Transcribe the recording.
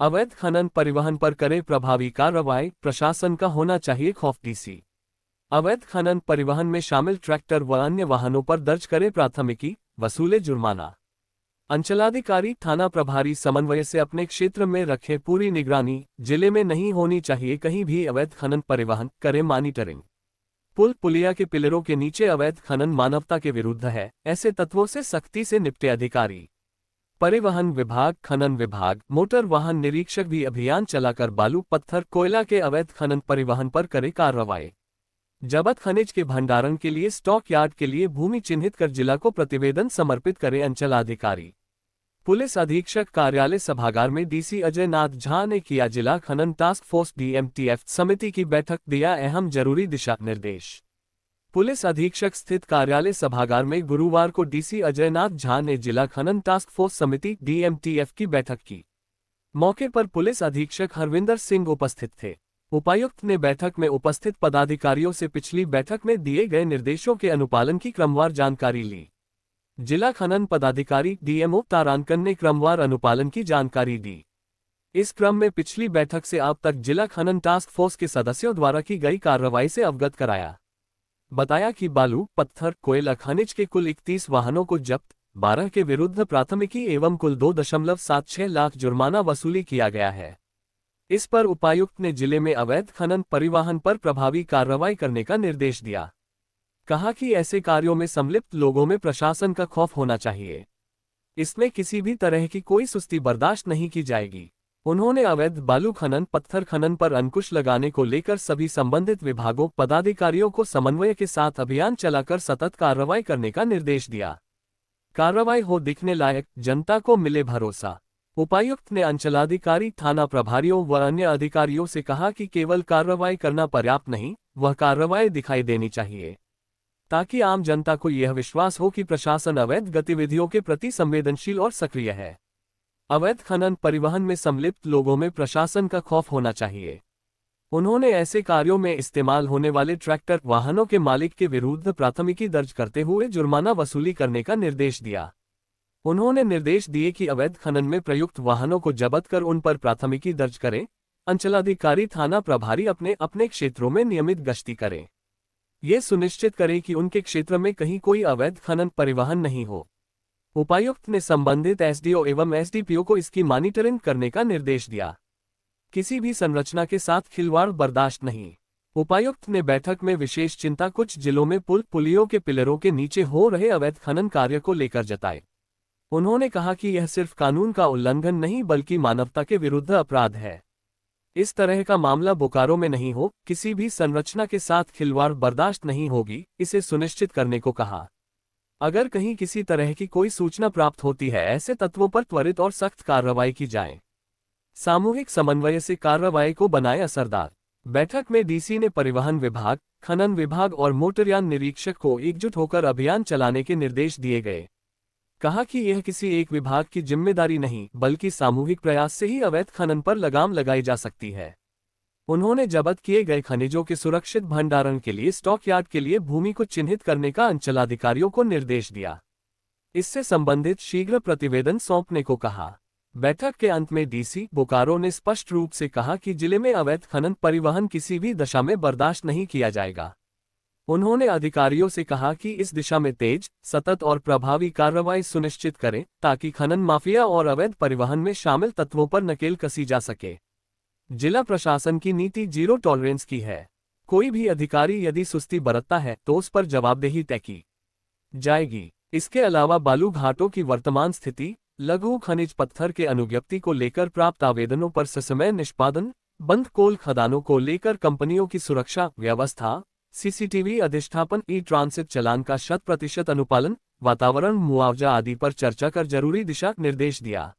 अवैध खनन परिवहन पर करे प्रभावी कार्रवाई, प्रशासन का होना चाहिए खौफ। डीसी अवैध खनन परिवहन में शामिल ट्रैक्टर व अन्य वाहनों पर दर्ज करे प्राथमिकी, वसूले जुर्माना। अंचलाधिकारी थाना प्रभारी समन्वय से अपने क्षेत्र में रखे पूरी निगरानी। जिले में नहीं होनी चाहिए कहीं भी अवैध खनन परिवहन, करे मॉनिटरिंग। पुल पुलिया के पिलरों के नीचे अवैध खनन मानवता के विरुद्ध है, ऐसे तत्वों से सख्ती से निपटे अधिकारी। परिवहन विभाग, खनन विभाग, मोटर वाहन निरीक्षक भी अभियान चलाकर बालू, पत्थर, कोयला के अवैध खनन परिवहन पर करे कार्रवाई। जबत खनिज के भंडारण के लिए स्टॉक यार्ड के लिए भूमि चिन्हित कर जिला को प्रतिवेदन समर्पित करे अंचलाधिकारी। पुलिस अधीक्षक कार्यालय सभागार में डीसी अजय नाथ झा ने किया जिला खनन टास्क फोर्स डीएमटीएफ समिति की बैठक, दिया अहम जरूरी दिशा निर्देश। पुलिस अधीक्षक स्थित कार्यालय सभागार में गुरुवार को डीसी अजय नाथ झा ने जिला खनन टास्क फोर्स समिति डीएमटीएफ की बैठक की। मौके पर पुलिस अधीक्षक हरविंदर सिंह उपस्थित थे। उपायुक्त ने बैठक में उपस्थित पदाधिकारियों से पिछली बैठक में दिए गए निर्देशों के अनुपालन की क्रमवार जानकारी ली। जिला खनन पदाधिकारी डीएमओ तारांकन ने क्रमवार अनुपालन की जानकारी दी। इस क्रम में पिछली बैठक से अब तक जिला खनन टास्क फोर्स के सदस्यों द्वारा की गई कार्रवाई से अवगत कराया। बताया कि बालू, पत्थर, कोयला खनिज के कुल 31 वाहनों को जब्त, 12 के विरुद्ध प्राथमिकी एवं कुल 2.76 लाख जुर्माना वसूली किया गया है। इस पर उपायुक्त ने जिले में अवैध खनन परिवहन पर प्रभावी कार्रवाई करने का निर्देश दिया। कहा कि ऐसे कार्यों में सम्मिलित लोगों में प्रशासन का खौफ होना चाहिए। इसमें किसी भी तरह की कोई सुस्ती बर्दाश्त नहीं की जाएगी। उन्होंने अवैध बालू खनन, पत्थर खनन पर अंकुश लगाने को लेकर सभी संबंधित विभागों, पदाधिकारियों को समन्वय के साथ अभियान चलाकर सतत कार्रवाई करने का निर्देश दिया। कार्रवाई हो दिखने लायक, जनता को मिले भरोसा। उपायुक्त ने अंचलाधिकारी, थाना प्रभारियों व अन्य अधिकारियों से कहा कि केवल कार्रवाई करना पर्याप्त नहीं, वह कार्रवाई दिखाई देनी चाहिए, ताकि आम जनता को यह विश्वास हो कि प्रशासन अवैध गतिविधियों के प्रति संवेदनशील और सक्रिय है। अवैध खनन परिवहन में सम्मिलित लोगों में प्रशासन का खौफ होना चाहिए। उन्होंने ऐसे कार्यों में इस्तेमाल होने वाले ट्रैक्टर, वाहनों के मालिक के विरुद्ध प्राथमिकी दर्ज करते हुए जुर्माना वसूली करने का निर्देश दिया। उन्होंने निर्देश दिए कि अवैध खनन में प्रयुक्त वाहनों को जब्त कर उन पर प्राथमिकी दर्ज करें। अंचलाधिकारी, थाना प्रभारी अपने अपने क्षेत्रों में नियमित गश्ती करें। ये सुनिश्चित करें कि उनके क्षेत्र में कहीं कोई अवैध खनन परिवहन नहीं हो। उपायुक्त ने संबंधित एसडीओ एवं एसडीपीओ को इसकी मॉनिटरिंग करने का निर्देश दिया। किसी भी संरचना के साथ खिलवाड़ बर्दाश्त नहीं। उपायुक्त ने बैठक में विशेष चिंता कुछ जिलों में पुल पुलियों के पिलरों के नीचे हो रहे अवैध खनन कार्य को लेकर जताई। उन्होंने कहा कि यह सिर्फ कानून का उल्लंघन नहीं बल्कि मानवता के विरुद्ध अपराध है। इस तरह का मामला बोकारो में नहीं हो, किसी भी संरचना के साथ खिलवाड़ बर्दाश्त नहीं होगी, इसे सुनिश्चित करने को कहा। अगर कहीं किसी तरह की कोई सूचना प्राप्त होती है, ऐसे तत्वों पर त्वरित और सख्त कार्रवाई की जाए। सामूहिक समन्वय से कार्रवाई को बनाए असरदार। बैठक में डीसी ने परिवहन विभाग, खनन विभाग और मोटरयान निरीक्षक को एकजुट होकर अभियान चलाने के निर्देश दिए गए। कहा कि यह किसी एक विभाग की जिम्मेदारी नहीं बल्कि सामूहिक प्रयास से ही अवैध खनन पर लगाम लगाई जा सकती है। उन्होंने जब्त किए गए खनिजों के सुरक्षित भंडारण के लिए स्टॉक यार्ड के लिए भूमि को चिन्हित करने का अंचलाधिकारियों को निर्देश दिया। इससे संबंधित शीघ्र प्रतिवेदन सौंपने को कहा। बैठक के अंत में डीसी बोकारो ने स्पष्ट रूप से कहा कि जिले में अवैध खनन परिवहन किसी भी दशा में बर्दाश्त नहीं किया जाएगा। उन्होंने अधिकारियों से कहा कि इस दिशा में तेज, सतत और प्रभावी कार्रवाई सुनिश्चित करें ताकि खनन माफिया और अवैध परिवहन में शामिल तत्वों पर नकेल कसी जा सके। जिला प्रशासन की नीति जीरो टॉलरेंस की है। कोई भी अधिकारी यदि सुस्ती बरतता है तो उस पर जवाबदेही तय की जाएगी। इसके अलावा बालू घाटों की वर्तमान स्थिति, लघु खनिज पत्थर के अनुज्ञप्ति को लेकर प्राप्त आवेदनों पर ससमय निष्पादन, बंद कोल खदानों को लेकर कंपनियों की सुरक्षा व्यवस्था, सीसीटीवी अधिष्ठापन, ई ट्रांसिट चालान का 100% अनुपालन, वातावरण मुआवजा आदि पर चर्चा कर जरूरी दिशा निर्देश दिया।